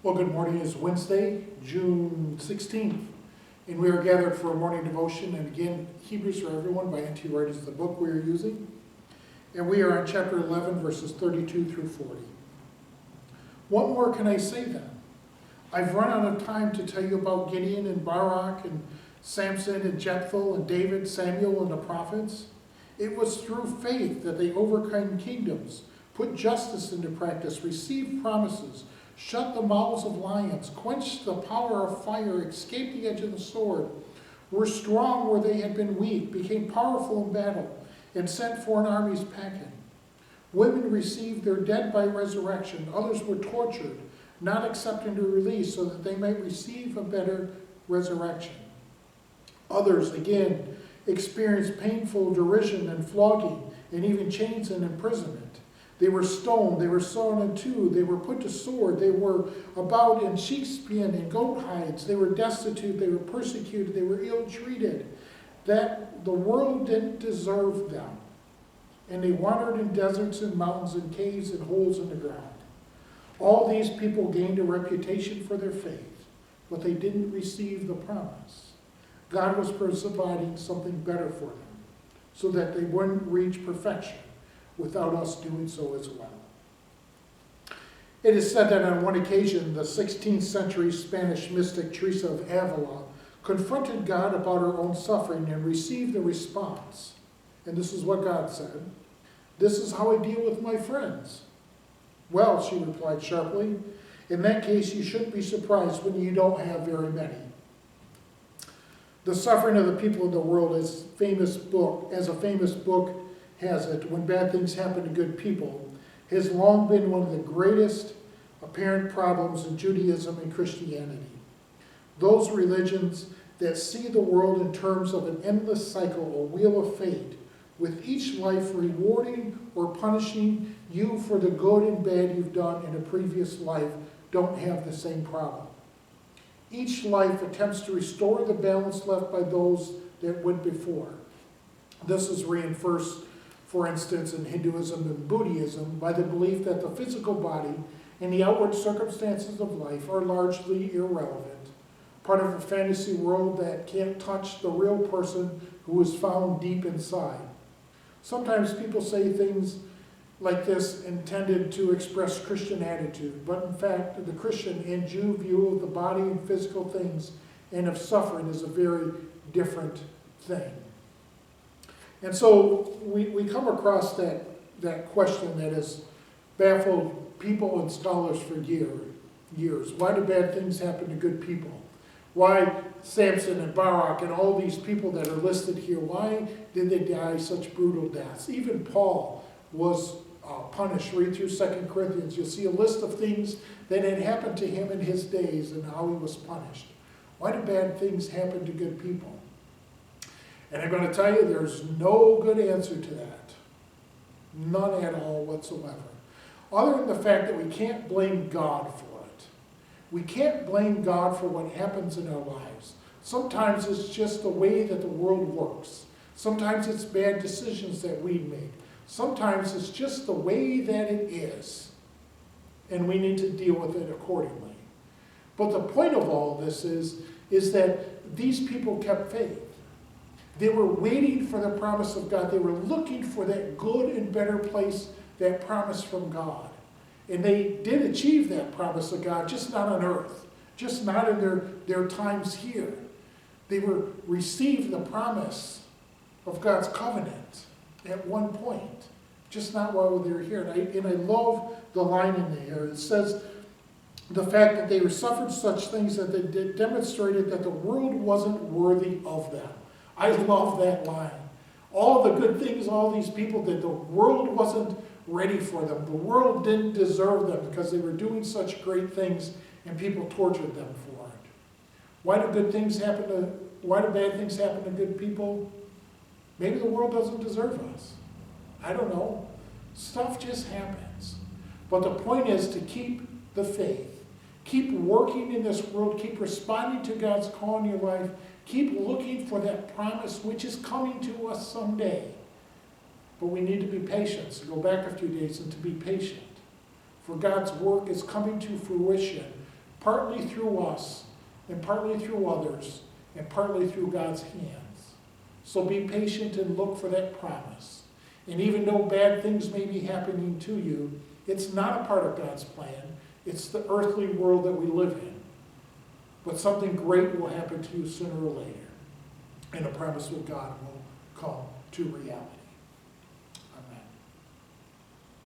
Well, good morning. It's Wednesday, June 16th, and we are gathered for a morning devotion. And again, Hebrews for Everyone by N.T. Wright is the book we are using. And we are on chapter 11, verses 32 through 40. What more can I say then? I've run out of time to tell you about Gideon and Barak and Samson and Jephthah and David, Samuel, and the prophets. It was through faith that they overcame kingdoms, put justice into practice, received promises, shut the mouths of lions, quenched the power of fire, escaped the edge of the sword, were strong where they had been weak, became powerful in battle, and sent foreign armies packing. Women received their dead by resurrection. Others were tortured, not accepting their release so that they might receive a better resurrection. Others, again, experienced painful derision and flogging, and even chains and imprisonment. They were stoned, they were sawn in two, they were put to sword, they were about in sheepskin and goat hides, they were destitute, they were persecuted, they were ill-treated, that the world didn't deserve them. And they wandered in deserts and mountains and caves and holes in the ground. All these people gained a reputation for their faith, but they didn't receive the promise. God was providing something better for them, so that they wouldn't reach perfection without us doing so as well. It is said that on one occasion, the 16th century Spanish mystic Teresa of Avila confronted God about her own suffering and received a response. And this is what God said: "This is how I deal with my friends." "Well," she replied sharply, "in that case you shouldn't be surprised when you don't have very many." The suffering of the people of the world, as a famous book has it, When Bad Things Happen to Good People, has long been one of the greatest apparent problems in Judaism and Christianity. Those religions that see the world in terms of an endless cycle, a wheel of fate, with each life rewarding or punishing you for the good and bad you've done in a previous life, don't have the same problem. Each life attempts to restore the balance left by those that went before. This is reinforced, for instance, in Hinduism and Buddhism, by the belief that the physical body and the outward circumstances of life are largely irrelevant, part of a fantasy world that can't touch the real person who is found deep inside. Sometimes people say things like this intended to express Christian attitude, but in fact, the Christian and Jew view of the body and physical things and of suffering is a very different thing. And so we come across that question that has baffled people and scholars for years. Why do bad things happen to good people? Why Samson and Barak and all these people that are listed here, why did they die such brutal deaths? Even Paul was punished. Read through 2 Corinthians. You'll see a list of things that had happened to him in his days and how he was punished. Why do bad things happen to good people? And I'm going to tell you, there's no good answer to that. None at all whatsoever. Other than the fact that we can't blame God for it. We can't blame God for what happens in our lives. Sometimes it's just the way that the world works. Sometimes it's bad decisions that we make. Sometimes it's just the way that it is. And we need to deal with it accordingly. But the point of all this is that these people kept faith. They were waiting for the promise of God. They were looking for that good and better place, that promise from God. And they did achieve that promise of God, just not on earth, just not in their times here. They received the promise of God's covenant at one point, just not while they were here. And I love the line in there. It says the fact that they suffered such things that they demonstrated that the world wasn't worthy of them. I love that line. All the good things all these people did, the world wasn't ready for them. The world didn't deserve them because they were doing such great things and people tortured them for it. Why do bad things happen to good people? Maybe the world doesn't deserve us. I don't know. Stuff just happens. But the point is to keep the faith. Keep working in this world. Keep responding to God's call in your life. Keep looking for that promise which is coming to us someday. But we need to be patient. So go back a few days and to be patient. For God's work is coming to fruition partly through us, and partly through others, and partly through God's hands. So be patient and look for that promise. And even though bad things may be happening to you, it's not a part of God's plan. It's the earthly world that we live in. But something great will happen to you sooner or later. And a promise with God will come to reality.